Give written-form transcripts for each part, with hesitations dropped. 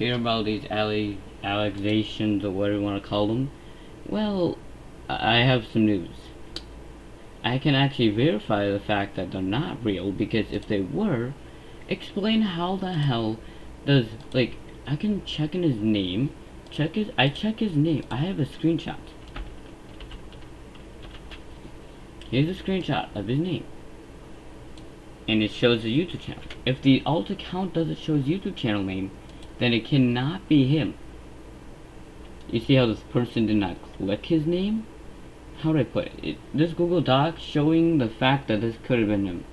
hear about these allegations or whatever you want to call them, well, I have some news. I can actually verify the fact that they're not real, because if they were, explain how the hell does, like, I can check in his name, I check his name, I have a screenshot. Here's a screenshot of his name. And it shows a YouTube channel. If the alt account doesn't show his YouTube channel name, then it cannot be him. You see how this person did not click his name? How do I put it? This Google Doc showing the fact that this could have been him.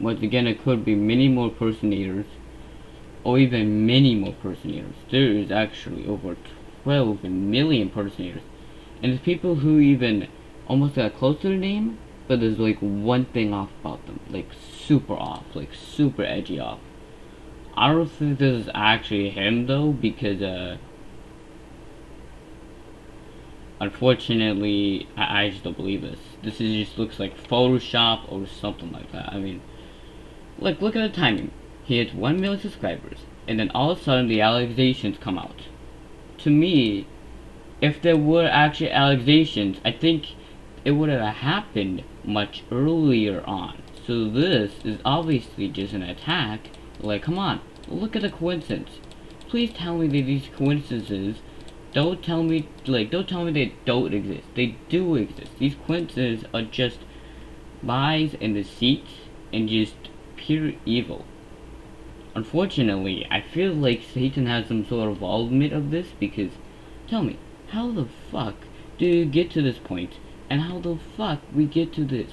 Once again, it could be many more personators, or even many more personators. There is actually over 12 million personators. And there's people who even almost got close to their name, but there's like one thing off about them. Like super off, like super edgy off. I don't think this is actually him though, because unfortunately, I just don't believe this. This just looks like Photoshop or something like that. I mean, look at the timing. He hits 1 million subscribers, and then all of a sudden the allegations come out. To me, if there were actually allegations, I think it would have happened much earlier on. So this is obviously just an attack. Like, come on, look at the coincidence. Please tell me that these coincidences, don't tell me they don't exist. They do exist. These coincidences are just lies and deceit and just pure evil. Unfortunately, I feel like Satan has some sort of involvement of this, because tell me, how the fuck do you get to this point, and how the fuck we get to this?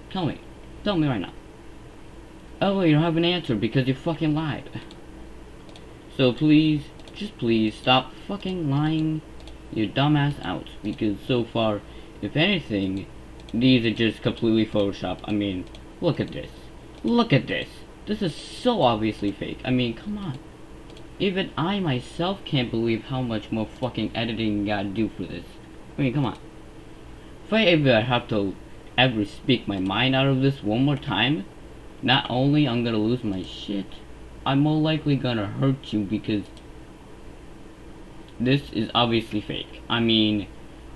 Tell me right now. Oh, you don't have an answer because you fucking lied. So please, just please stop fucking lying your dumbass out, because so far, if anything, these are just completely Photoshop. I mean, look at this. Look at this. This is so obviously fake. I mean, come on. Even I myself can't believe how much more fucking editing you gotta do for this. I mean, come on. If I ever have to ever speak my mind out of this one more time, not only I'm gonna lose my shit, I'm more likely gonna hurt you, because this is obviously fake. I mean,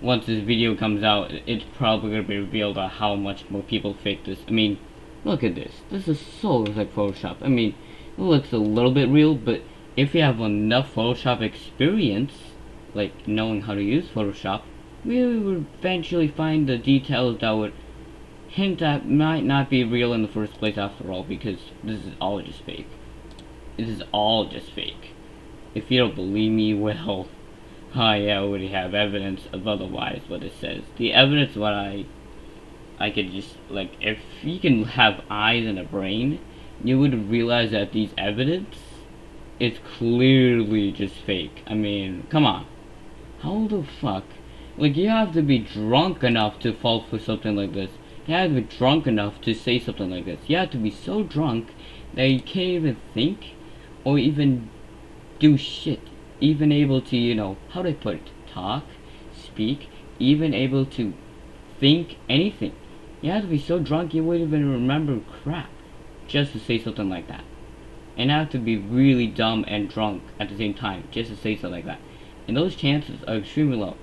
once this video comes out, it's probably gonna be revealed on how much more people fake this. I mean, look at this. This is so like Photoshop. I mean, it looks a little bit real, but if you have enough Photoshop experience, like knowing how to use Photoshop, we would eventually find the details that would hint that might not be real in the first place after all, because this is all just fake. This is all just fake. If you don't believe me, well, I already have evidence of otherwise what it says. The evidence what I could just, like, if you can have eyes and a brain, you would realize that these evidence is clearly just fake. I mean, come on. How the fuck? Like, you have to be drunk enough to fall for something like this. You have to be drunk enough to say something like this. You have to be so drunk that you can't even think or even do shit. Even able to, you know, how do I put it? Talk, speak, even able to think anything. You have to be so drunk you wouldn't even remember crap just to say something like that. And you have to be really dumb and drunk at the same time just to say something like that. And those chances are extremely low.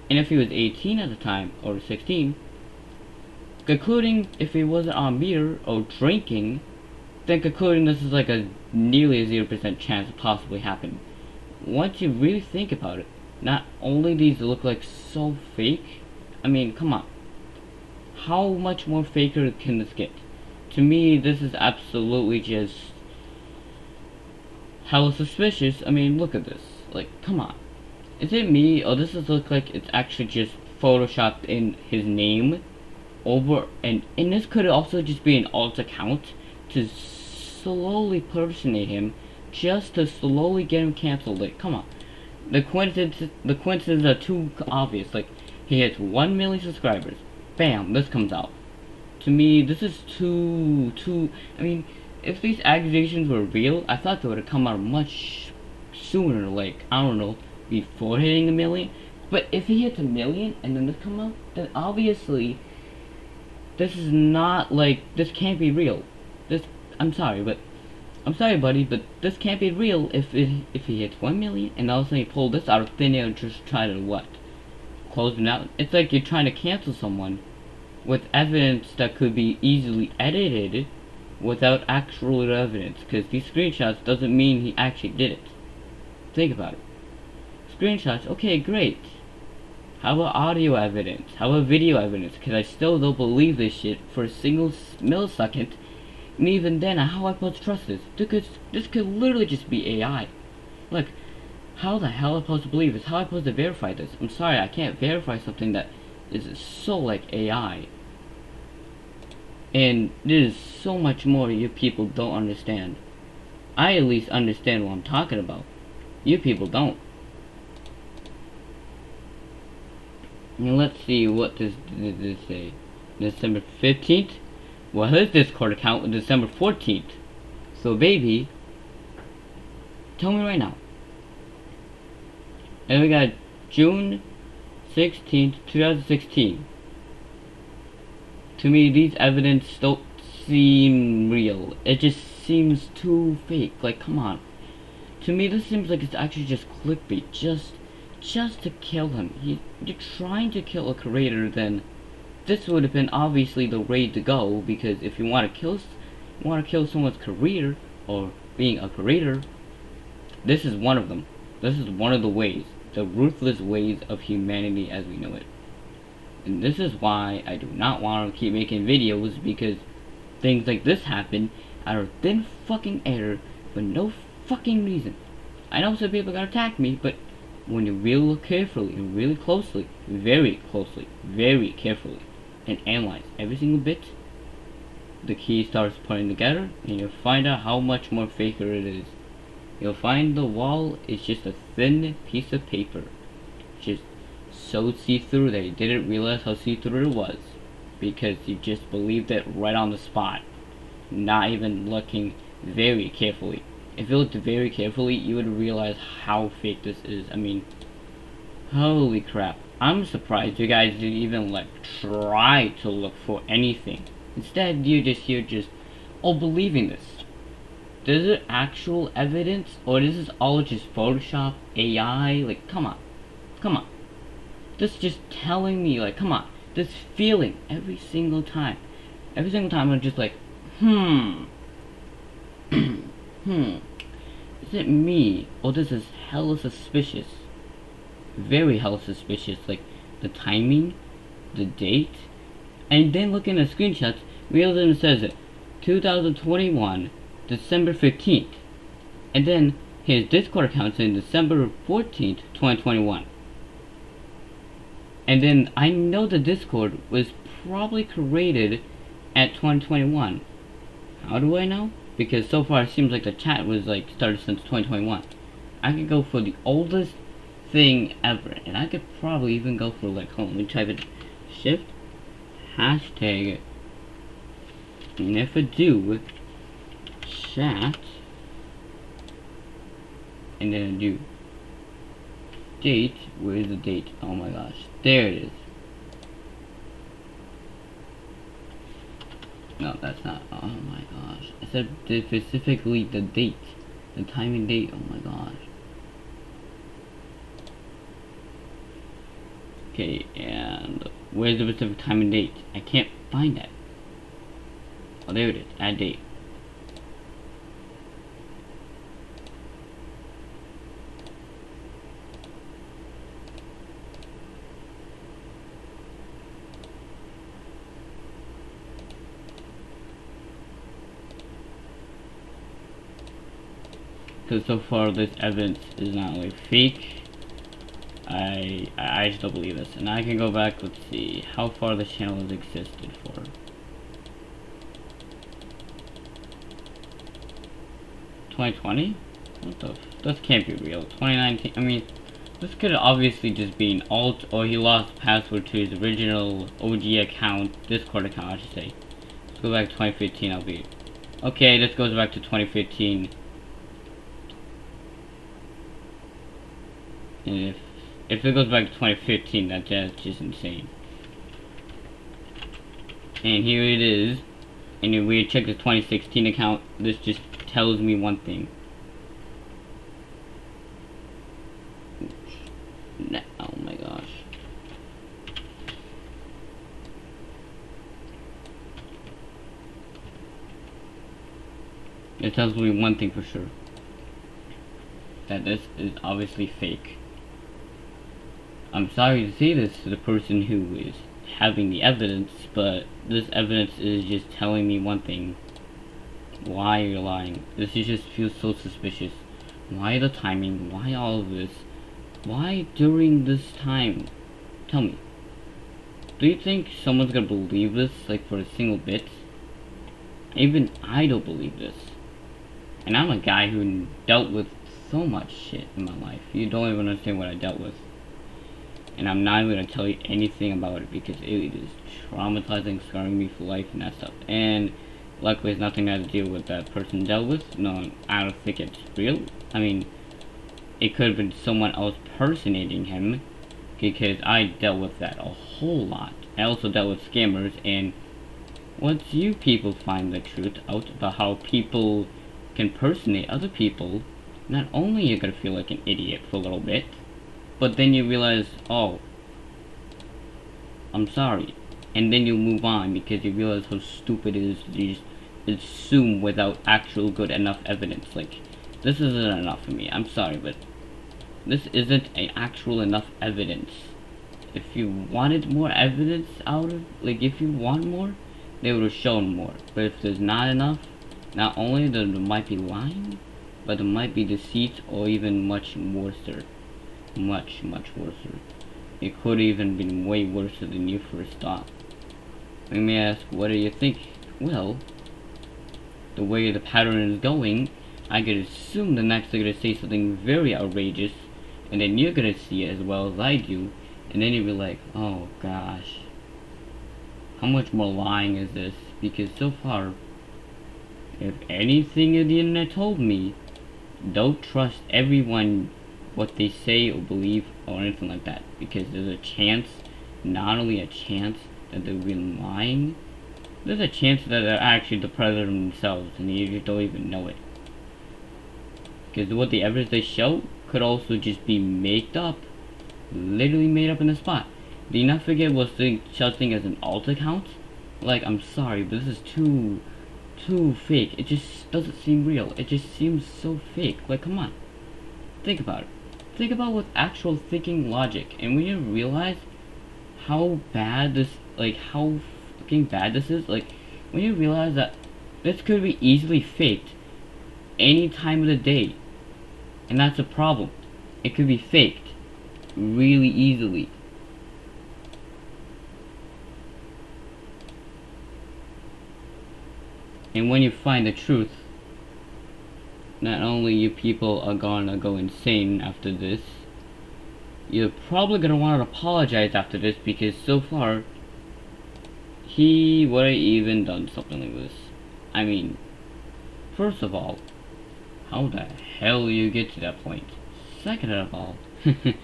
And if he was 18 at the time, or 16, concluding if he wasn't on beer or drinking, then concluding this is like a nearly a 0% chance of possibly happening. Once you really think about it, not only these look like so fake, I mean, come on. How much more faker can this get? To me, this is absolutely just hella suspicious. I mean, look at this. Like, come on. Is it me, or does this look like it's actually just photoshopped in his name over, and this could also just be an alt account to slowly personate him, just to slowly get him canceled. Like, come on. The coincidences are too obvious. Like, he has 1 million subscribers. Bam, this comes out. To me, this is too, I mean, if these accusations were real, I thought they would have come out much sooner, like, I don't know, before hitting 1 million. But if he hits 1 million and then this come out, then obviously this is not, like, this can't be real. This, I'm sorry, but I'm sorry, buddy, but this can't be real if he hits 1 million and all of a sudden he pull this out of thin air and just try to what? Close it out? It's like you're trying to cancel someone with evidence that could be easily edited without actual evidence, because these screenshots doesn't mean he actually did it. Think about it. Screenshots, okay, great. How about audio evidence? How about video evidence? Because I still don't believe this shit for a single millisecond. And even then, how am I supposed to trust this? This could literally just be AI. Like, how the hell am I supposed to believe this? How am I supposed to verify this? I'm sorry, I can't verify something that is so like AI. And there's so much more you people don't understand. I at least understand what I'm talking about. You people don't. And let's see what does this say. December 15th? Well, his Discord account was December 14th. So baby, tell me right now. And we got June 16th, 2016. To me, these evidence don't seem real. It just seems too fake. Like, come on. To me, this seems like it's actually just clickbait. Just to kill him. You're trying to kill a creator, then this would have been obviously the way to go, because if you want to kill someone's career or being a creator, this is one of them. This is one of the ways, the ruthless ways of humanity as we know it. And this is why I do not want to keep making videos, because things like this happen out of thin fucking air for no fucking reason. I know some people are gonna attack me, but when you really look carefully and really closely, very closely, very carefully, and analyze every single bit, the key starts putting together, and you'll find out how much more faker it is. You'll find the wall is just a thin piece of paper, just so see-through that you didn't realize how see-through it was, because you just believed it right on the spot, not even looking very carefully. If you looked very carefully, you would realize how fake this is. I mean, holy crap. I'm surprised you guys didn't even, like, try to look for anything. Instead, you're just believing this. Is it actual evidence, or is this all just Photoshop, AI? Like, come on. Come on. This just telling me, like, come on. This feeling every single time. Every single time I'm just like, is it me, or this is hella suspicious? Very hella suspicious, like the timing, the date, and then looking at screenshots, realizing it says it 2021, December 15th, and then his Discord account in December 14th, 2021. And then I know the Discord was probably created at 2021. How do I know? Because so far it seems like the chat was like started since 2021. I could go for the oldest thing ever, and I could probably even go for, like, hold on, let me type it, shift hashtag, and if I do chat, and then I do date. Where's the date? Oh my gosh, there it is. No, that's not. Oh my gosh. I said specifically the date. The time and date. Oh my gosh. Okay, and where's the specific time and date? I can't find that. Oh, there it is. Add date. Because so far this evidence is not like fake. I just don't believe this. And I can go back, let's see how far the channel has existed for. $2020? What the this can't be real. 2019, I mean, this could obviously just be an alt, or he lost password to his original OG account, Discord account I should say. Let's go back to 2015, I'll be. Okay, this goes back to 2015. And if it goes back to 2015, that's just insane. And here it is. And if we check the 2016 account, this just tells me one thing. Oh my gosh. It tells me one thing for sure. That this is obviously fake. I'm sorry to say this to the person who is having the evidence, but this evidence is just telling me one thing. Why are you lying? This just feels so suspicious. Why the timing? Why all of this? Why during this time? Tell me. Do you think someone's gonna believe this, like, for a single bit? Even I don't believe this. And I'm a guy who dealt with so much shit in my life. You don't even understand what I dealt with. And I'm not even gonna tell you anything about it because it is traumatizing, scarring me for life and that stuff. And luckily it's nothing I had to deal with that person dealt with. No, I don't think it's real. I mean, it could have been someone else personating him, because I dealt with that a whole lot. I also dealt with scammers, and once you people find the truth out about how people can personate other people, not only you're gonna feel like an idiot for a little bit, but then you realize, oh, I'm sorry. And then you move on because you realize how stupid it is to just assume without actual good enough evidence. Like, this isn't enough for me. I'm sorry, but this isn't an actual enough evidence. If you wanted more evidence out of, like, if you want more, they would have shown more. But if there's not enough, not only there might be lying, but there might be deceit, or even much worse. Much worse. It could even been way worse than you first thought. You may ask, what do you think? Well, the way the pattern is going, I could assume the next they're gonna say something very outrageous, and then you're gonna see it as well as I do, and then you'll be like, oh gosh, how much more lying is this? Because so far, if anything the internet told me, don't trust everyone what they say or believe or anything like that, because there's a chance, not only a chance that they've been lying, there's a chance that they're actually the predator themselves and you just don't even know it. Because what the evidence they show could also just be made up, literally made up in the spot. Do you not forget what's such thing as an alt account? Like, I'm sorry, but this is too fake. It just doesn't seem real. It just seems so fake. Like, come on. Think about it. Think about with actual thinking logic. And when you realize how bad this, like, how fucking bad this is, like, when you realize that this could be easily faked any time of the day. And that's a problem. It could be faked really easily. And when you find the truth, not only you people are gonna go insane after this, you're probably gonna want to apologize after this, because so far, he would have even done something like this. I mean, first of all, how the hell you get to that point? Second of all, you're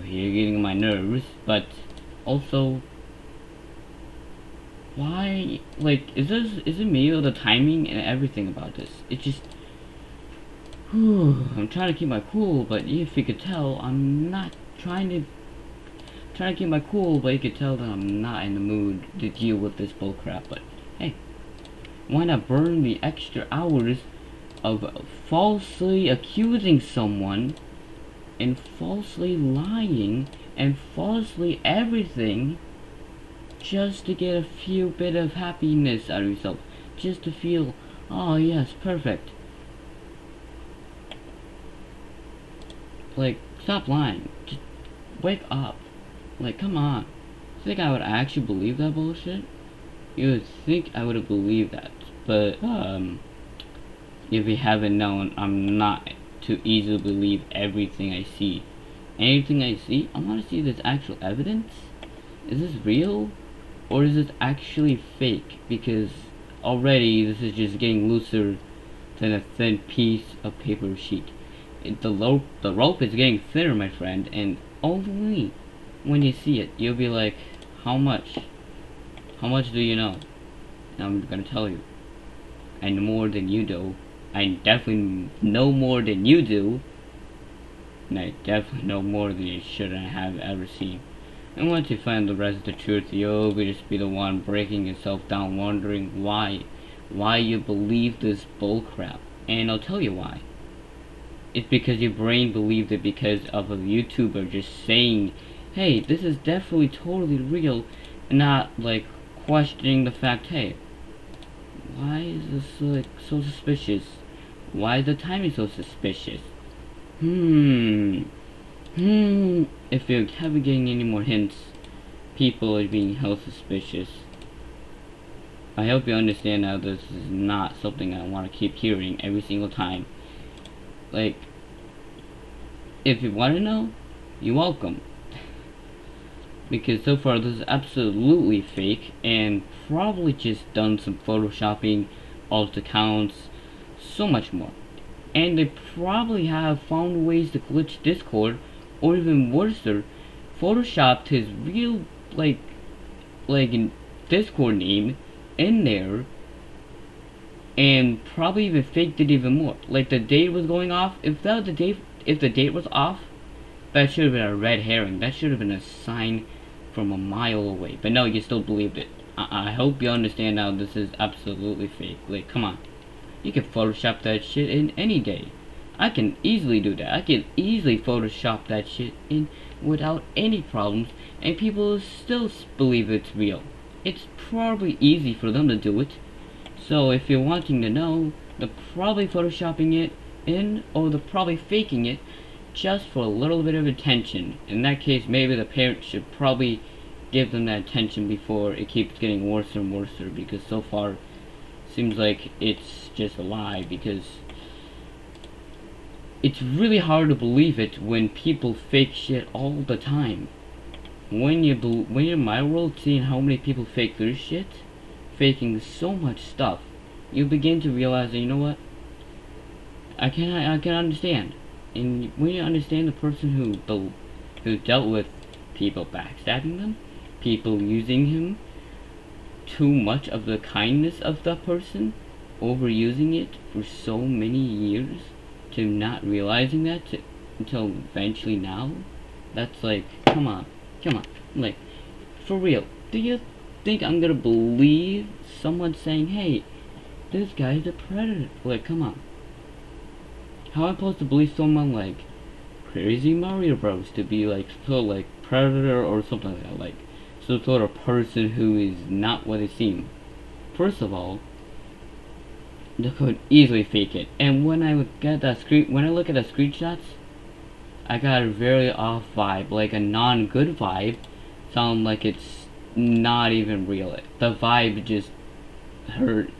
getting on my nerves, but also, why, like, is it me or the timing and everything about this? It just, I'm trying to keep my cool, but if you could tell, I'm not trying to keep my cool, but you could tell that I'm not in the mood to deal with this bullcrap. But hey, why not burn the extra hours of falsely accusing someone and falsely lying and falsely everything, just to get a few bit of happiness out of yourself, just to feel, oh yes, perfect. Like, stop lying. Just wake up. Like, come on. You think I would actually believe that bullshit? You would think I would have believed that. But, if you haven't known, I'm not to easily believe everything I see. Anything I see, I want to see this actual evidence. Is this real? Or is this actually fake? Because already this is just getting looser than a thin piece of paper sheet. The rope is getting thinner, my friend, and only when you see it, you'll be like, how much? How much do you know? And I'm gonna tell you. I know more than you do. I definitely know more than you do. And I definitely know more than you should have ever seen. And once you find the rest of the truth, you'll just be the one breaking yourself down, wondering why you believe this bullcrap. And I'll tell you why. It's because your brain believed it because of a YouTuber just saying, hey, this is definitely totally real, and not like questioning the fact, hey, why is this like so suspicious? Why is the timing so suspicious? If you haven't getting any more hints, people are being held suspicious. I hope you understand now this is not something I want to keep hearing every single time. Like, if you want to know, you're welcome. Because so far this is absolutely fake and probably just done some photoshopping, alt accounts, so much more. And they probably have found ways to glitch Discord, or even worse, photoshopped his real like Discord name in there, and probably even faked it even more. Like the date was going off. If the date was off, that should have been a red herring. That should have been a sign from a mile away. But no, you still believed it. I hope you understand now. This is absolutely fake. Like, come on. You can Photoshop that shit in any day. I can easily do that. I can easily Photoshop that shit in without any problems, and people still believe it's real. It's probably easy for them to do it. So if you're wanting to know, they're probably Photoshopping it in, or they're probably faking it just for a little bit of attention. In that case, maybe the parents should probably give them that attention before it keeps getting worse and worse, because so far seems like it's just a lie. Because it's really hard to believe it when people fake shit all the time. When you're in my world, seeing how many people fake their shit, faking so much stuff, you begin to realize that, you know what, I can understand. And when you understand the person who dealt with people backstabbing them, people using him too much of the kindness of that person, overusing it for so many years, to not realizing that until eventually now, that's like, come on, like, for real, do you think I'm gonna believe someone saying, hey, this guy's a predator? Like, come on. How am I supposed to believe someone like Crazy Mario Bros to be like so like predator or something like that, like some sort of person who is not what they seem? First of all, they could easily fake it. And when I look at the screenshots, I got a very off vibe, like a non-good vibe. Sound like it's not even real. The vibe just hurt.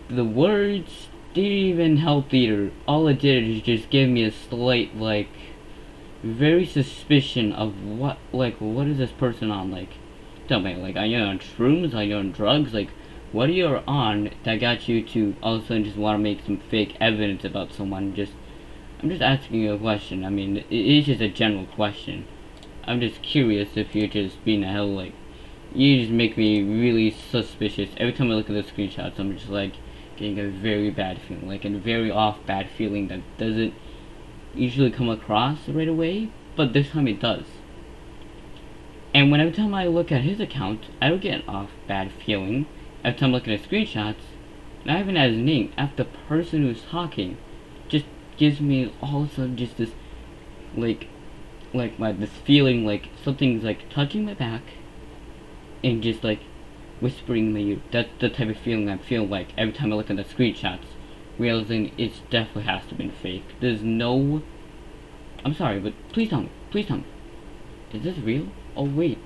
The words didn't even help either. All it did is just give me a slight, like, very suspicion of what is this person on? Like, tell me, like, are you on shrooms? Are you on drugs? Like, what are you on that got you to all of a sudden just want to make some fake evidence about someone? I'm just asking you a question. I mean, it is just a general question. I'm just curious if you're just being a hell, like, you just make me really suspicious. Every time I look at the screenshots, I'm just like getting a very bad feeling, like a very off bad feeling that doesn't usually come across right away, but this time it does. And every time I look at his account, I don't get an off bad feeling. Every time I look at his screenshots, not even at his name, after the person who's talking, just gives me all of a sudden just this, this feeling like something's like touching my back, and just like whispering in my ear. That's the type of feeling I'm feeling like every time I look at the screenshots, realizing it definitely has to have been fake. There's no... I'm sorry, but please tell me. Is this real? Oh wait,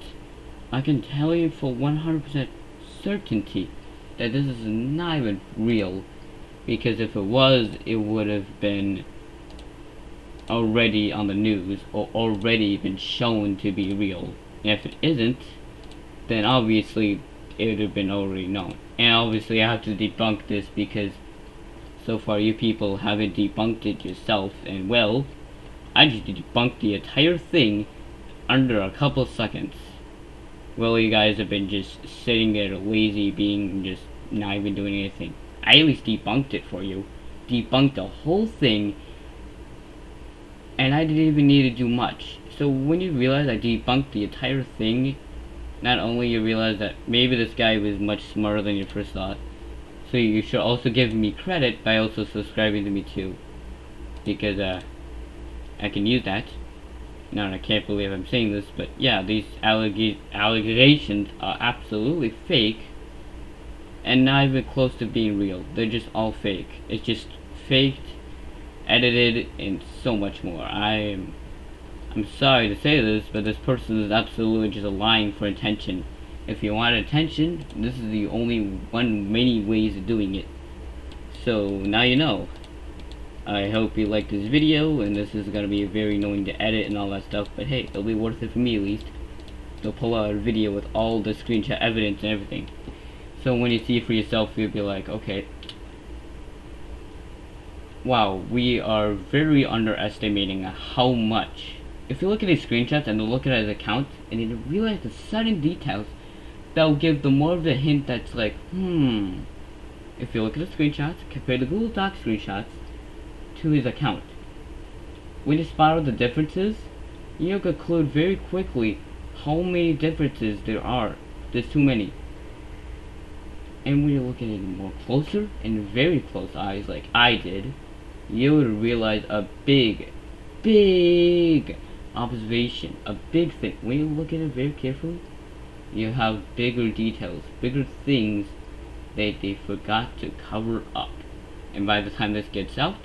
I can tell you for 100% certainty that this is not even real, because if it was, it would have been already on the news, or already been shown to be real. And if it isn't, then obviously it would have been already known. And obviously I have to debunk this, because so far you people haven't debunked it yourself, and well, I just debunked the entire thing under a couple seconds. Well, you guys have been just sitting there lazy, being just not even doing anything. I at least debunked it for you. Debunked the whole thing, and I didn't even need to do much. So when you realize I debunked the entire thing, not only you realize that maybe this guy was much smarter than you first thought, so you should also give me credit by also subscribing to me too, because I can use that. Now I can't believe I'm saying this, but yeah, these allegations are absolutely fake, and not even close to being real. They're just all fake. It's just faked, edited, and so much more. I'm sorry to say this, but this person is absolutely just lying for attention. If you want attention, this is the only one many ways of doing it. So now you know. I hope you like this video, and this is gonna be very annoying to edit and all that stuff, but hey, it'll be worth it for me at least. They'll pull out a video with all the screenshot evidence and everything. So when you see it for yourself, you'll be like, okay, wow, we are very underestimating how much. If you look at these screenshots and look at his account, and you realize the sudden details, that'll give the more of a hint that's like, if you look at the screenshots, compare the Google Docs screenshots to his account. When you spot out the differences, you'll conclude very quickly how many differences there are. There's too many. And when you look at it more closer and very close eyes like I did, you would realize a big observation, a big thing. When you look at it very carefully, you have bigger details, bigger things that they forgot to cover up. And by the time this gets out,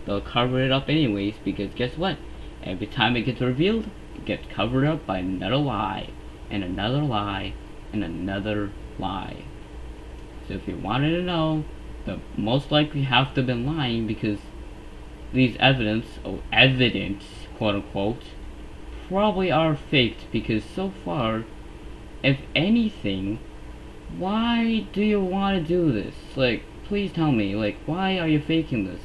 they'll cover it up anyways, because guess what? Every time it gets revealed, it gets covered up by another lie, and another lie, and another lie. So if you wanted to know, the most likely have to have been lying, because these evidence, quote unquote, probably are faked, because so far, if anything, why do you want to do this? Like, please tell me, like, why are you faking this?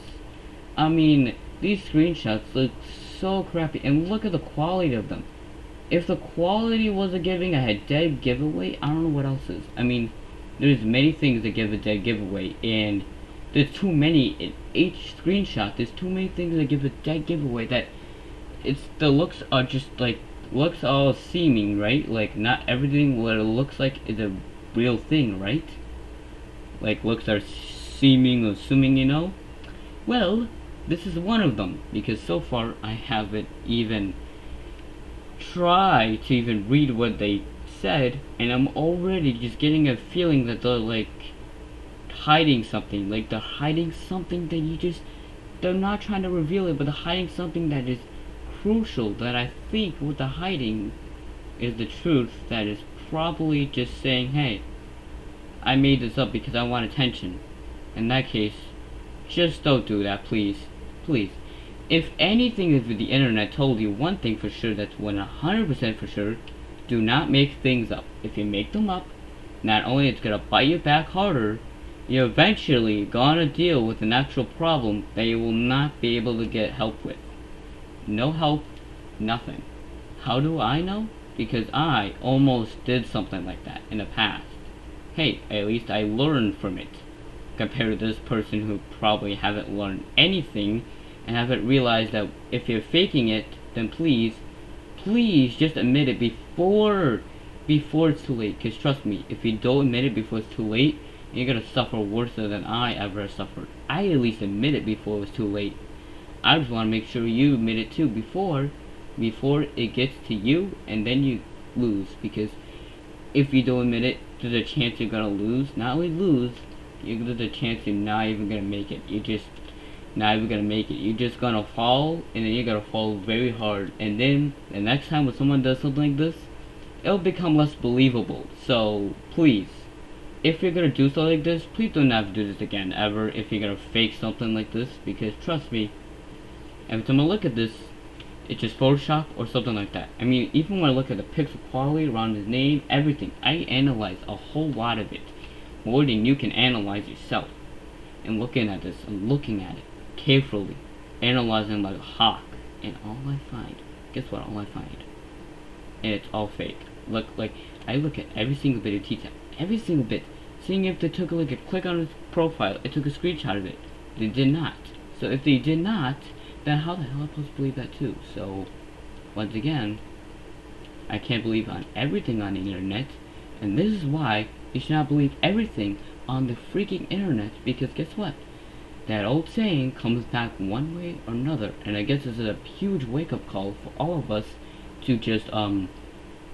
I mean, these screenshots look so crappy, and look at the quality of them. If the quality wasn't giving a dead giveaway, I don't know what else is. I mean, there's many things that give a dead giveaway, and there's too many in each screenshot. There's too many things that give a dead giveaway that the looks are just like, looks all seeming, right? Like, not everything what it looks like is a real thing, right? Like, looks are seeming or assuming, you know? Well, this is one of them, because so far I haven't even tried to even read what they said, and I'm already just getting a feeling that they're like hiding something. Like, they're hiding something that they're not trying to reveal it, but they're hiding something that is crucial, that I think what they're hiding is the truth, that is probably just saying, hey, I made this up because I want attention. In that case, just don't do that, please. Please. If anything is with the internet told you one thing for sure, that's 100% for sure, do not make things up. If you make them up, not only it's gonna bite you back harder, you're eventually gonna deal with an actual problem that you will not be able to get help with. No help, nothing. How do I know? Because I almost did something like that in the past. Hey, at least I learned from it. Compared to this person who probably haven't learned anything and haven't realized that if you're faking it, then please just admit it before it's too late. Because trust me, if you don't admit it before it's too late, you're gonna suffer worse than I ever suffered. I at least admit it before it was too late. I just want to make sure you admit it too before it gets to you, and then you lose. Because if you don't admit it, there's a chance you're gonna lose. Not only lose, there's a chance you're not even gonna make it. You're just not even gonna make it. You're just gonna fall, and then you're gonna fall very hard. And then the next time when someone does something like this, it'll become less believable. So please, if you're gonna do something like this, please do not do this again ever. If you're gonna fake something like this, because trust me, every time I look at this, it's just Photoshop or something like that. I mean, even when I look at the pixel quality around his name, everything, I analyze a whole lot of it. More than you can analyze yourself. And looking at this, and looking at it carefully, analyzing like a hawk, and all I find, guess what, all I find? And it's all fake. Look, like, I look at every single bit of detail, every single bit, seeing if they took like a click on his profile, it took a screenshot of it. They did not. So if they did not, then how the hell am I supposed to believe that too? So, once again, I can't believe on everything on the internet, and this is why you should not believe everything on the freaking internet, because guess what? That old saying comes back one way or another, and I guess this is a huge wake-up call for all of us to just,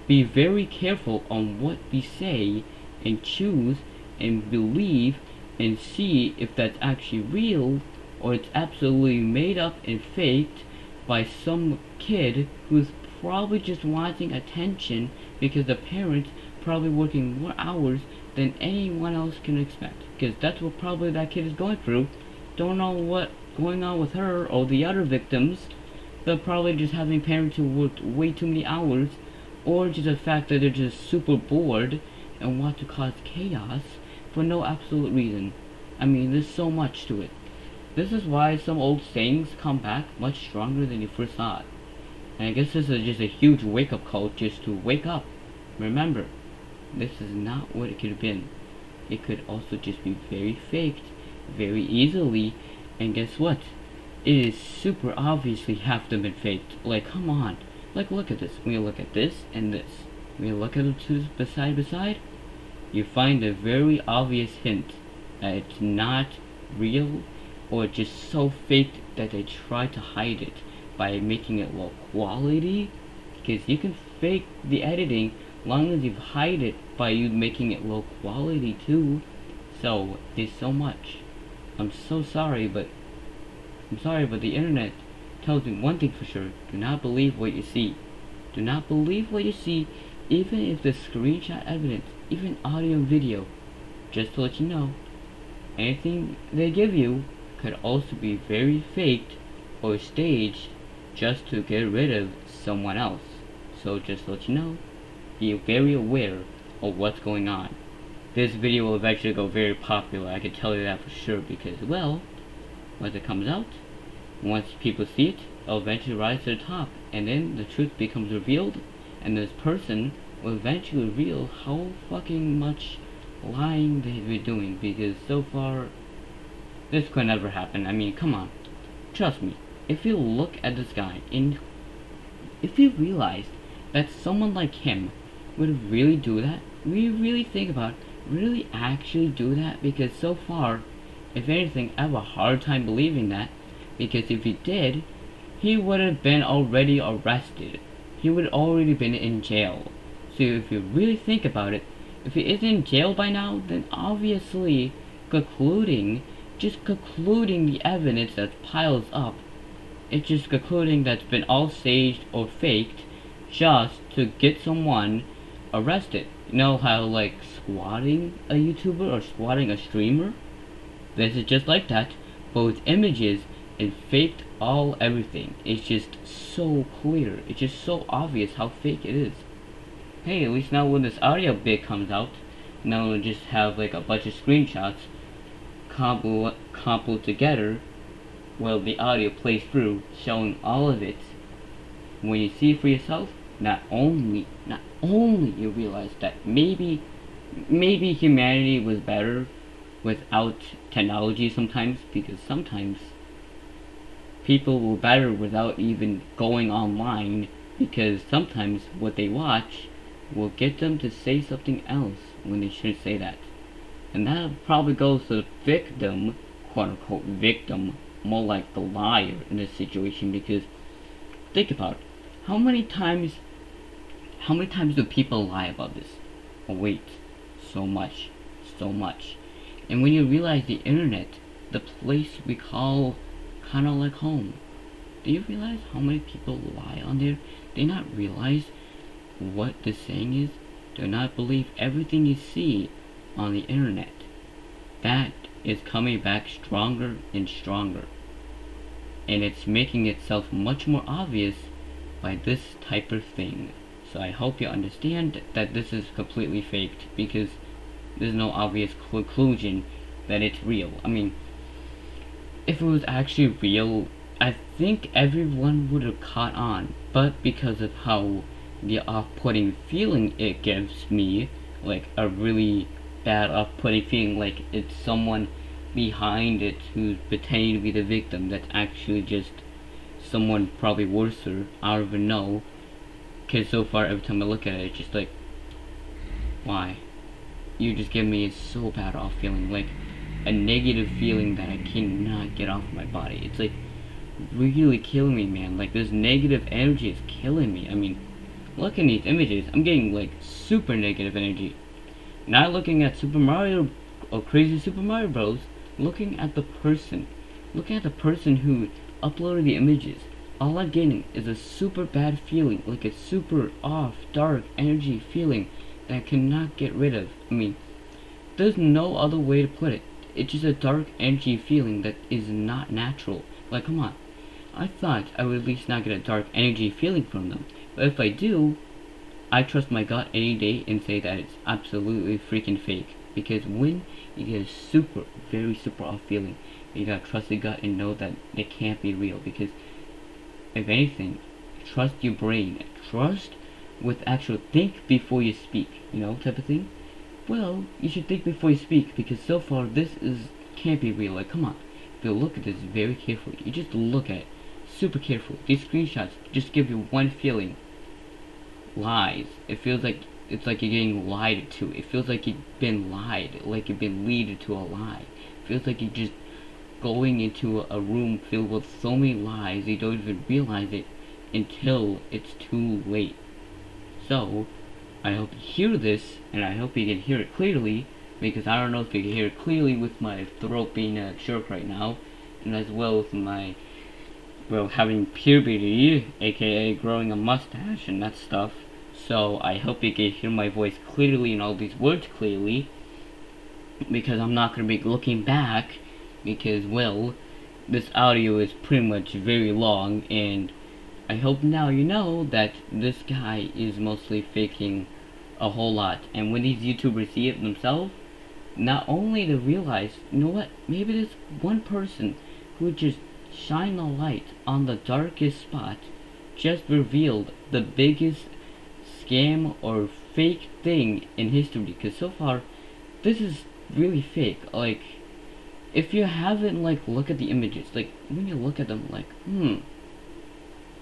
be very careful on what we say, and choose, and believe, and see if that's actually real, or it's absolutely made up and faked by some kid who's probably just wanting attention because the parents probably working more hours than anyone else can expect. Because that's what probably that kid is going through. Don't know what's going on with her or the other victims. They're probably just having parents who worked way too many hours, or just the fact that they're just super bored and want to cause chaos for no absolute reason. I mean, there's so much to it. This is why some old sayings come back much stronger than you first thought. And I guess this is just a huge wake-up call just to wake up. Remember, this is not what it could have been. It could also just be very faked, very easily, and guess what? It is super obviously have to have been faked. Like, come on. Like, look at this. When you look at this and this, when you look at the two beside, you find a very obvious hint that it's not real, or just so faked that they try to hide it by making it low quality. Because you can fake the editing long as you hide it by you making it low quality too. So there's so much. I'm sorry, but the internet tells me one thing for sure: do not believe what you see. Do not believe what you see, even if the screenshot evidence, even audio and video. Just to let you know, anything they give you could also be very faked or staged just to get rid of someone else. So just to let you know, be very aware of what's going on. This video will eventually go very popular, I can tell you that for sure, because, well, once it comes out, once people see it, it'll eventually rise to the top, and then the truth becomes revealed, and this person will eventually reveal how fucking much lying they've been doing, because so far, this could never happen. I mean, come on. Trust me, if you look at this guy, and if you realize that someone like him would really do that, really think about, really actually do that, because so far, if anything, I have a hard time believing that, because if he did, he would have been already arrested. He would already been in jail. So if you really think about it, if he isn't in jail by now, then obviously concluding the evidence that piles up, it's just concluding that's been all staged or faked just to get someone arrested. You know how, like, squatting a YouTuber or squatting a streamer? This is just like that, but with images and faked everything. It's just so clear. It's just so obvious how fake it is. Hey, at least now when this audio bit comes out, now we'll just have like a bunch of screenshots combo together while the audio plays through, showing all of it. When you see it for yourself, not only you realize that maybe humanity was better without technology sometimes, because sometimes people were better without even going online, because sometimes what they watch will get them to say something else when they shouldn't say that. And that probably goes to the victim, quote unquote victim, more like the liar in this situation, because think about it. How many times do people lie about this? Oh wait, so much. And when you realize the internet, the place we call kinda like home, do you realize how many people lie on there? Do you not realize what the saying is? Do not believe everything you see on the internet. That is coming back stronger and stronger. And it's making itself much more obvious by this type of thing. So I hope you understand that this is completely faked, because there's no obvious conclusion that it's real. I mean, if it was actually real, I think everyone would have caught on, but because of how the off-putting feeling it gives me, like a really bad off-putting feeling like it's someone behind it who's pretending to be the victim that's actually just someone probably worser. I don't even know. Cause so far every time I look at it, it's just like, why? You just give me a so bad off feeling, like a negative feeling that I cannot get off my body. It's like really killing me, man. Like this negative energy is killing me. I mean, look at these images. I'm getting like super negative energy. Not looking at Super Mario or Crazy Super Mario Bros. Looking at the person. Looking at the person who uploaded the images. All I'm getting is a super bad feeling, like a super off, dark energy feeling that I cannot get rid of. I mean, there's no other way to put it. It's just a dark energy feeling that is not natural. Like, come on. I thought I would at least not get a dark energy feeling from them. But if I do, I trust my gut any day and say that it's absolutely freaking fake. Because when you get a super, very super off feeling, you gotta trust the gut and know that it can't be real. Because if anything, trust your brain. Trust with actual think before you speak, you know, type of thing. Well, you should think before you speak, because so far this can't be real. Like, come on. If you look at this very carefully, you just look at it super carefully. These screenshots just give you one feeling. Lies. It feels like it's like you're getting lied to. It feels like you've been lied, like you've been leaded to a lie. It feels like you're just going into a room filled with so many lies you don't even realize it until it's too late. So, I hope you hear this, and I hope you can hear it clearly, because I don't know if you can hear it clearly with my throat being a jerk right now, and as well with my, well, having puberty, aka growing a mustache and that stuff. So I hope you can hear my voice clearly and all these words clearly, because I'm not going to be looking back, because, well, this audio is pretty much very long, and I hope now you know that this guy is mostly faking a whole lot. And when these YouTubers see it themselves, not only to realize, you know what, maybe there's one person who just shine a light on the darkest spot, just revealed the biggest scam or fake thing in history. Because so far, this is really fake. Like, if you haven't, like, look at the images, like, when you look at them, like,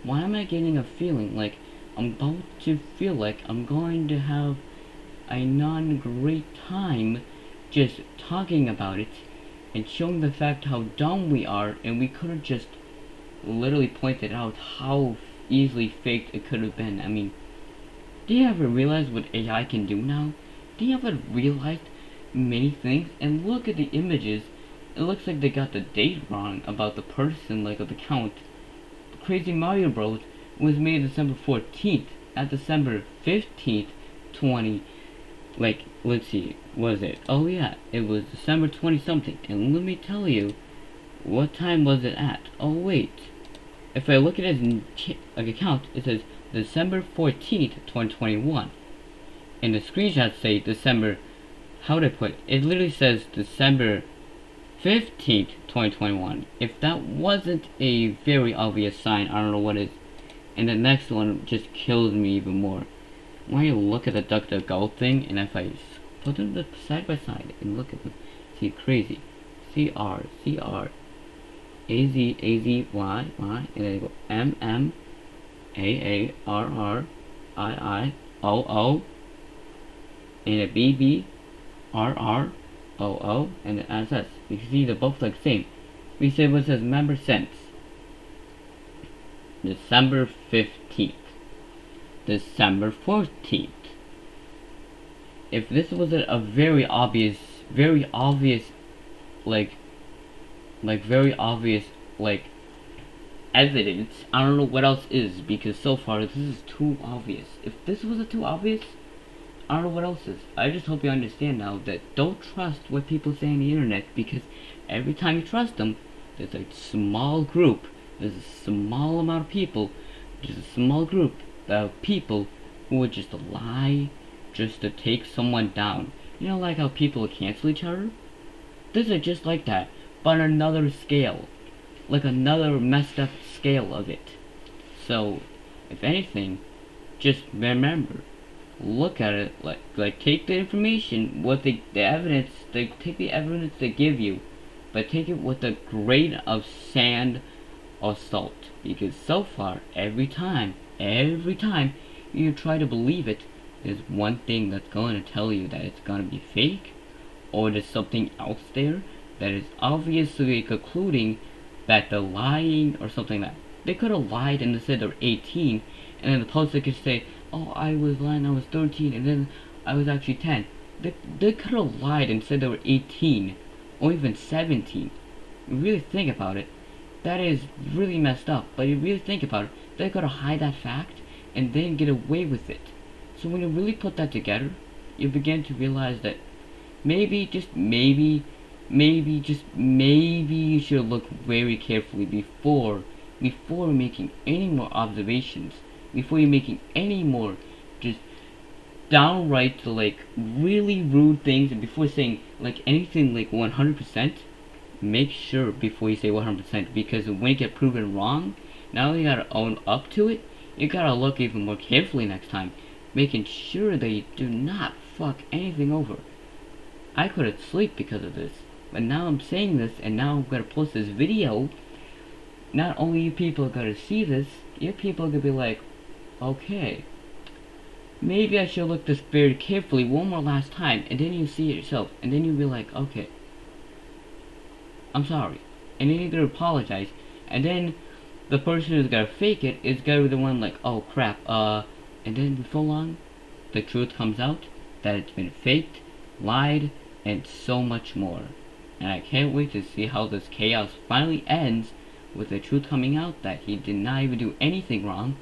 why am I getting a feeling like I'm about to feel like I'm going to have a non-great time just talking about it and showing the fact how dumb we are, and we could have just literally pointed out how easily faked it could have been. I mean, do you ever realize what AI can do now? Do you ever realize many things? And look at the images. It looks like they got the date wrong about the person, like of the count. Crazy Mario Bros. Was made December 14th, at December 15th, like, let's see, was it? Oh yeah, it was December 20 something, and let me tell you, what time was it at? Oh wait, if I look at his account, it says December 14th, 2021, and the screenshots say December, how would I put it? It literally says December 15th, 2021. If that wasn't a very obvious sign, I don't know what is. And the next one just kills me even more. When you look at the DuckDuckGo thing, and if I put them side by side and look at them, see, crazy. CR, CR, AZ, AZ, Y, Y, and then I go MM, AA, RR, II, OO, and a BB, RR, OO, and an SS. You can see they're both like same. We say what says member since December 15th, December 14th. If this was a very obvious, like very obvious, like, evidence, I don't know what else is, because so far this is too obvious. If this wasn't too obvious, I don't know what else is. I just hope you understand now that don't trust what people say on the internet, because every time you trust them, there's a small group, there's a small amount of people, just a small group of people who would just lie just to take someone down. You know, like how people cancel each other? This is just like that, but on another scale. Like another messed up scale of it. So, if anything, just remember, look at it, like take the information, the evidence, take the evidence they give you, but take it with a grain of sand or salt, because so far, every time you try to believe it, there's one thing that's going to tell you that it's going to be fake, or there's something else there that is obviously concluding that they're lying or something like that. They could have lied and said they're 18, and then the poster could say, oh, I was lying, I was 13, and then I was actually 10. They could have lied and said they were 18, or even 17. You really think about it, that is really messed up. But you really think about it, they could have hide that fact and then get away with it. So when you really put that together, you begin to realize that maybe, just maybe, just maybe you should look very carefully before making any more observations, before you're making any more just downright like really rude things, and before saying like anything like 100%, make sure before you say 100%, because when you get proven wrong, now you gotta own up to it. You gotta look even more carefully next time, making sure that you do not fuck anything over. I couldn't sleep because of this, but now I'm saying this, and now I'm gonna post this video. Not only you people are gonna see this, you people are gonna be like, okay, maybe I should look this very carefully one more last time, and then you see it yourself, and then you'll be like, okay, I'm sorry, and then you're gonna apologize, and then the person who's gonna fake it is gonna be the one like, oh crap, and then before long, the truth comes out that it's been faked, lied, and so much more. And I can't wait to see how this chaos finally ends, with the truth coming out that he did not even do anything wrong,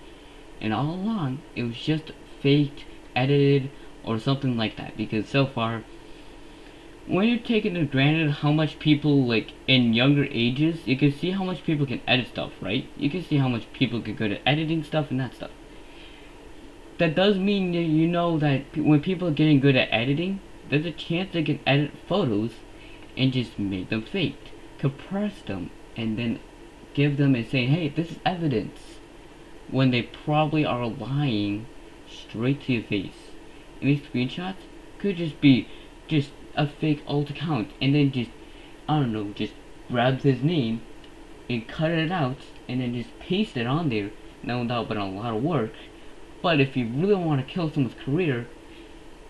and all along it was just faked, edited, or something like that. Because so far, when you're taking for granted how much people, like in younger ages, you can see how much people can edit stuff, right? You can see how much people get good at editing stuff and that stuff. That does mean that you know that when people are getting good at editing, there's a chance they can edit photos and just make them faked, compress them, and then give them and say, hey, this is evidence, when they probably are lying straight to your face. And these screenshots could just be just a fake alt account, and then just, I don't know, just grabs his name and cut it out and then just paste it on there. Now that would have been a lot of work, but if you really want to kill someone's career,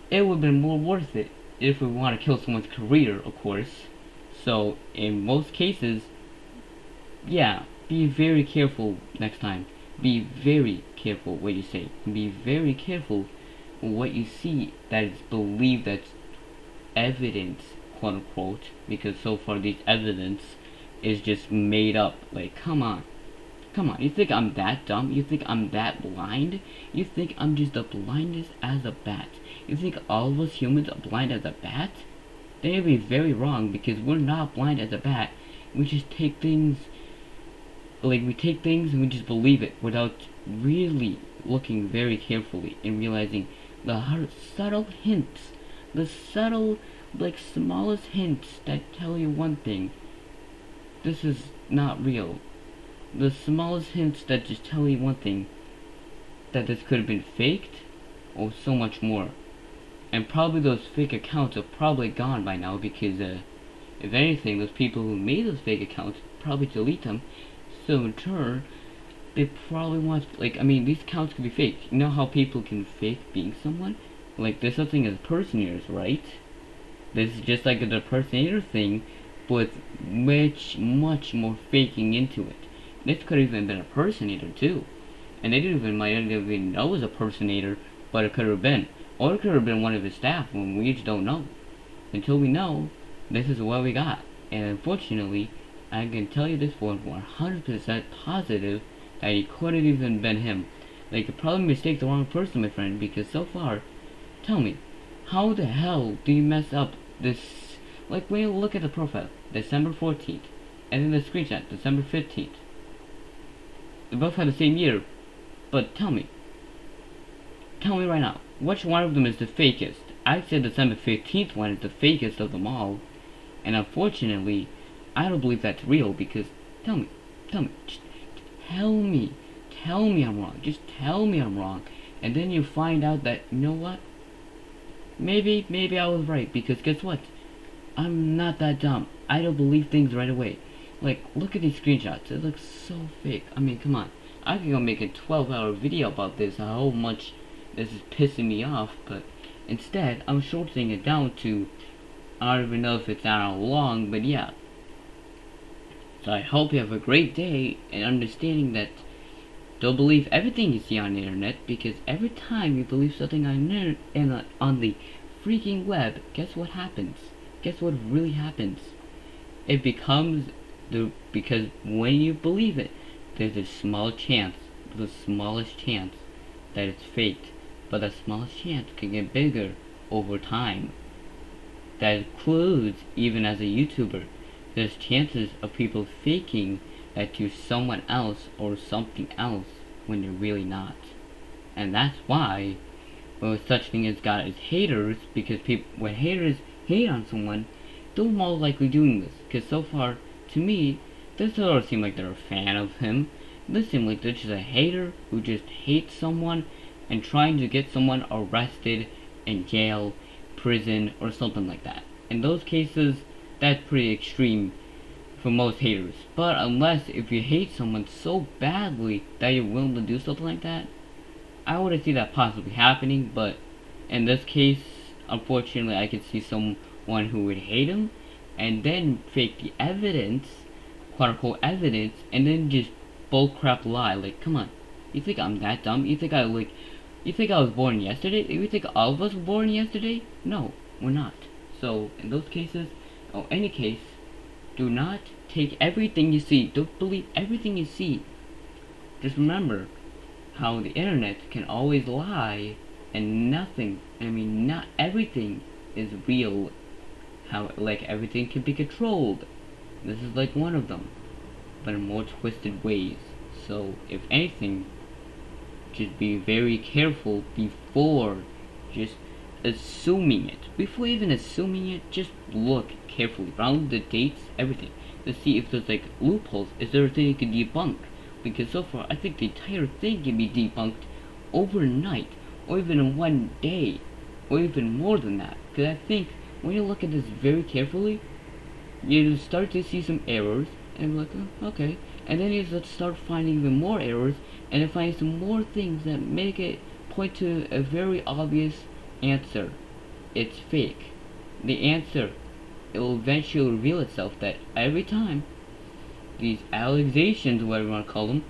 it would have been more worth it. If we want to kill someone's career, of course. So in most cases, yeah, be very careful next time. Be very careful what you say. Be very careful what you see that is believed that's evidence, quote unquote, because so far this evidence is just made up. Like, come on. Come on, you think I'm that dumb? You think I'm that blind? You think I'm just the blindest as a bat? You think all of us humans are blind as a bat? Then you'd be very wrong, because we're not blind as a bat. We just take things, like we take things and we just believe it without really looking very carefully and realizing the subtle hints, the subtle, like smallest hints that tell you one thing. This is not real. The smallest hints that just tell you one thing, that this could have been faked, or so much more. And probably those fake accounts are probably gone by now, because if anything, those people who made those fake accounts probably delete them. So in turn, they probably want, like, I mean, these accounts could be fake. You know how people can fake being someone? Like, there's something as impersonators, right? This is just like the impersonator thing, but with much more faking into it. This could have even been a personator too, and they didn't even know it was a personator, but it could have been, or it could have been one of his staff. When we just don't know. Until we know, this is what we got. And unfortunately, I can tell you this for 100% positive that it could have even been him. Like, you probably mistake the wrong person, my friend, because so far, tell me, how the hell do you mess up this? Like, when you look at the profile, December 14th, and then the screenshot, December 15th. They both had the same year, but tell me right now, which one of them is the fakest? I said December 15th one is the fakest of them all, and unfortunately, I don't believe that's real, because, tell me I'm wrong, just tell me I'm wrong, and then you find out that, you know what? Maybe I was right, because guess what? I'm not that dumb. I don't believe things right away. Like, look at these screenshots. It looks so fake. I mean, come on. I could go make a 12-hour video about this, how much this is pissing me off, but instead, I'm shortening it down to, I don't even know if it's that long, but yeah. So I hope you have a great day, and understanding that don't believe everything you see on the internet, because every time you believe something on the freaking web, guess what happens? Guess what really happens? It becomes because when you believe it, there's a small chance, the smallest chance, that it's faked. But the smallest chance can get bigger over time. That includes even as a YouTuber. There's chances of people faking that to someone else or something else when they're really not. And that's why well, such thing as God is haters, because when haters hate on someone, they're more likely doing this. Because so far, to me, this doesn't seem like they're a fan of him. This seems like they're just a hater who just hates someone and trying to get someone arrested, in jail, prison, or something like that. In those cases, that's pretty extreme for most haters. But unless if you hate someone so badly that you're willing to do something like that, I wouldn't see that possibly happening. But in this case, unfortunately, I could see someone who would hate him and then fake the evidence, quote unquote evidence, and then just bullcrap lie. Like, come on, you think I'm that dumb? You think I was born yesterday? You think all of us were born yesterday? No, we're not. So in those cases, or any case, do not take everything you see. Don't believe everything you see. Just remember how the internet can always lie, and not everything is real. How, like, everything can be controlled. This is like one of them, but in more twisted ways. So, if anything, just be very careful before just assuming it. Before even assuming it, just look carefully around the dates, everything, to see if there's like loopholes. Is there a thing you can debunk? Because so far, I think the entire thing can be debunked overnight, or even in one day, or even more than that. Because I think when you look at this very carefully, you start to see some errors, and like, oh, okay. And then you start finding even more errors, and then find some more things that make it point to a very obvious answer. It's fake. The answer, it will eventually reveal itself that every time these allegations, whatever you want to call them,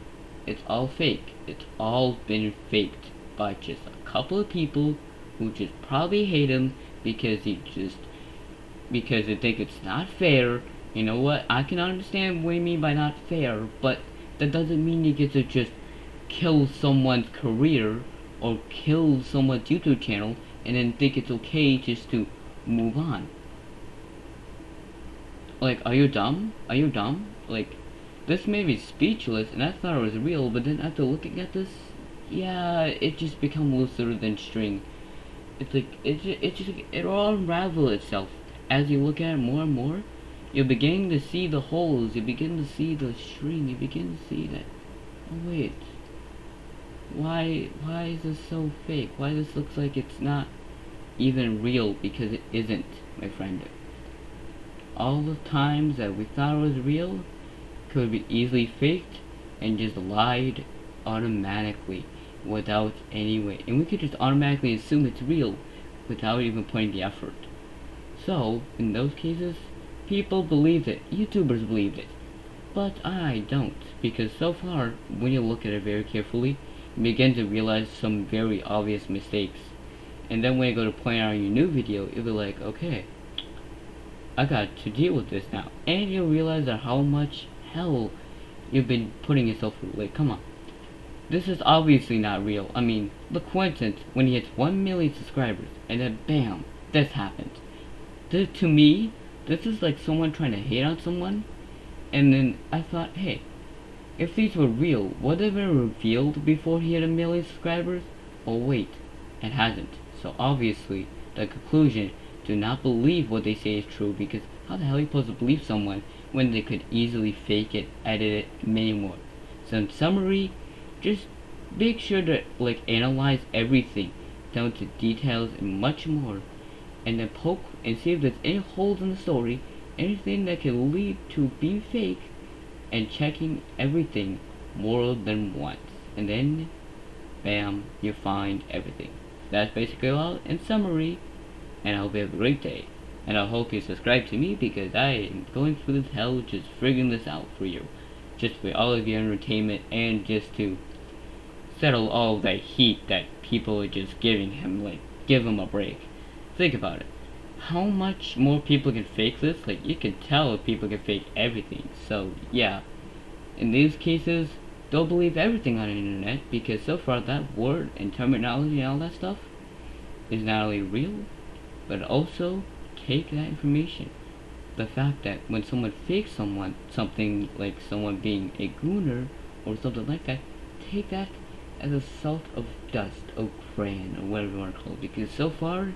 it's all fake. It's all been faked by just a couple of people who just probably hate him because they think it's not fair. You know what? I can understand what you mean by not fair, but that doesn't mean you get to just kill someone's career or kill someone's YouTube channel and then think it's okay just to move on. Like, are you dumb? Are you dumb? Like, this made me speechless, and I thought it was real, but then after looking at this, yeah, it just become looser than string. It's like, it all unravel itself. As you look at it more and more, you're beginning to see the holes, you begin to see the string, you begin to see that, oh wait, why is this so fake? Why this looks like it's not even real? Because it isn't, my friend. All the times that we thought it was real could be easily faked and just lied automatically without any way. And we could just automatically assume it's real without even putting the effort. So, in those cases, people believed it. YouTubers believed it. But I don't. Because so far, when you look at it very carefully, you begin to realize some very obvious mistakes. And then when you go to point out your new video, you'll be like, okay, I got to deal with this now. And you'll realize that how much hell you've been putting yourself through. Like, come on. This is obviously not real. I mean, look, for instance, when he hits 1 million subscribers, and then bam, this happened. To me, this is like someone trying to hate on someone. And then I thought, hey, if these were real, would they have been revealed before he hit 1 million subscribers? Oh wait, it hasn't. So obviously, the conclusion, do not believe what they say is true, because how the hell are you supposed to believe someone when they could easily fake it, edit it, many more? So in summary, just make sure to like analyze everything down to details and much more, and then poke and see if there's any holes in the story, anything that can lead to being fake, and checking everything more than once, and then bam, you find everything. That's basically all in summary, and I hope you have a great day. And I hope you subscribe to me because I am going through this hell just figuring this out for you. Just for all of your entertainment and just to settle all that heat that people are just giving him. Like, give him a break. Think about it. How much more people can fake this? Like, you can tell if people can fake everything. So, yeah. In these cases, don't believe everything on the internet because so far that word and terminology and all that stuff is not only real, but also take that information. The fact that when someone fakes something like someone being a gooner or something like that, take that as a salt of dust, or grain, or whatever you want to call it, because so far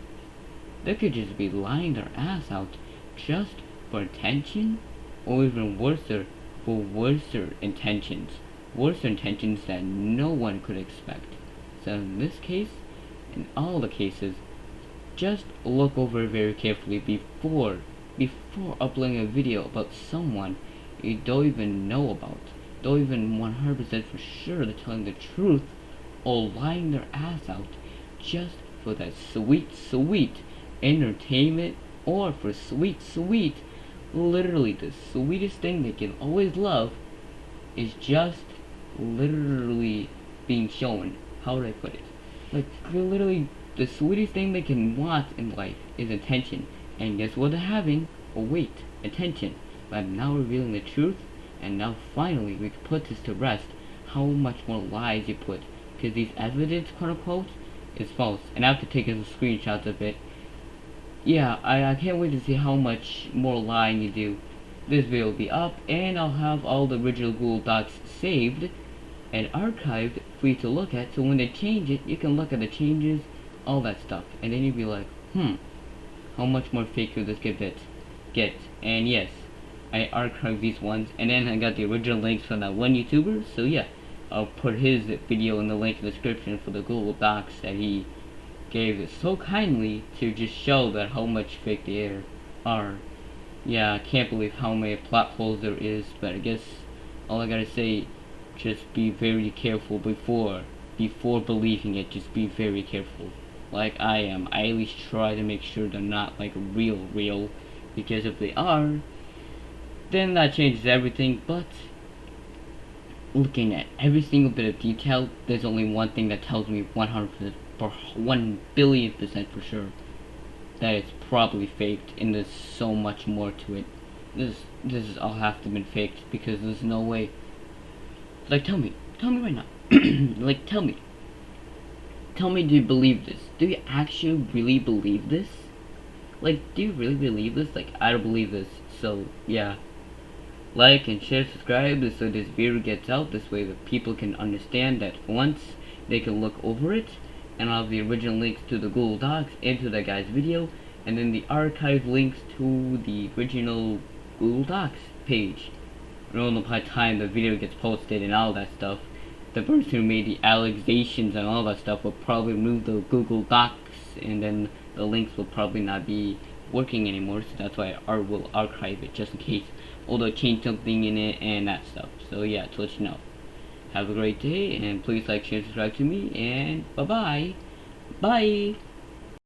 they could just be lying their ass out just for attention, or even worse, for worser intentions that no one could expect. So in this case, in all the cases, just look over it very carefully before uploading a video about someone you don't even know about, don't even 100% for sure they're telling the truth, or lying their ass out just for that sweet entertainment, or for sweet, literally the sweetest thing they can always love is just literally being shown. How do I put it? Like, they're literally the sweetest thing they can want in life is attention. And guess what they're having? Oh wait, attention. But I'm now revealing the truth, and now finally we can put this to rest. How much more lies you put. Because these evidence, quote unquote, is false. And I have to take some screenshots of it. Yeah, I can't wait to see how much more lying you do. This video will be up, and I'll have all the original Google Docs saved and archived for you to look at, so when they change it, you can look at the changes, all that stuff, and then you'll be like, how much more fake could this get? And yes, I archived these ones, and then I got the original links from that one YouTuber, so yeah, I'll put his video in the link in the description for the Google Docs that he gave so kindly to just show that how much fake they are. Yeah, I can't believe how many plot holes there is, but I guess all I gotta say, just be very careful before believing it. Just be very careful, like I am. I at least try to make sure they're not like real, because if they are, then that changes everything. But looking at every single bit of detail, there's only one thing that tells me 100%, 1,000,000,000% for sure that it's probably faked, and there's so much more to it. This is all have to have been faked, because there's no way. Like, tell me right now. Like, tell me, do you believe this? Do you actually really believe this? Like, do you really believe this? Like, I don't believe this. So yeah, like and share, subscribe, so this video gets out. This way the people can understand that once they can look over it, and I'll have the original links to the Google Docs and to that guy's video, and then the archive links to the original Google Docs page. Around the time the video gets posted and all that stuff, the person who made the allegations and all that stuff will probably remove the Google Docs, and then the links will probably not be working anymore, so that's why I will archive it just in case, although change something in it and that stuff. So yeah, to let you know. Have a great day, and please like, share, subscribe to me, and bye-bye. Bye!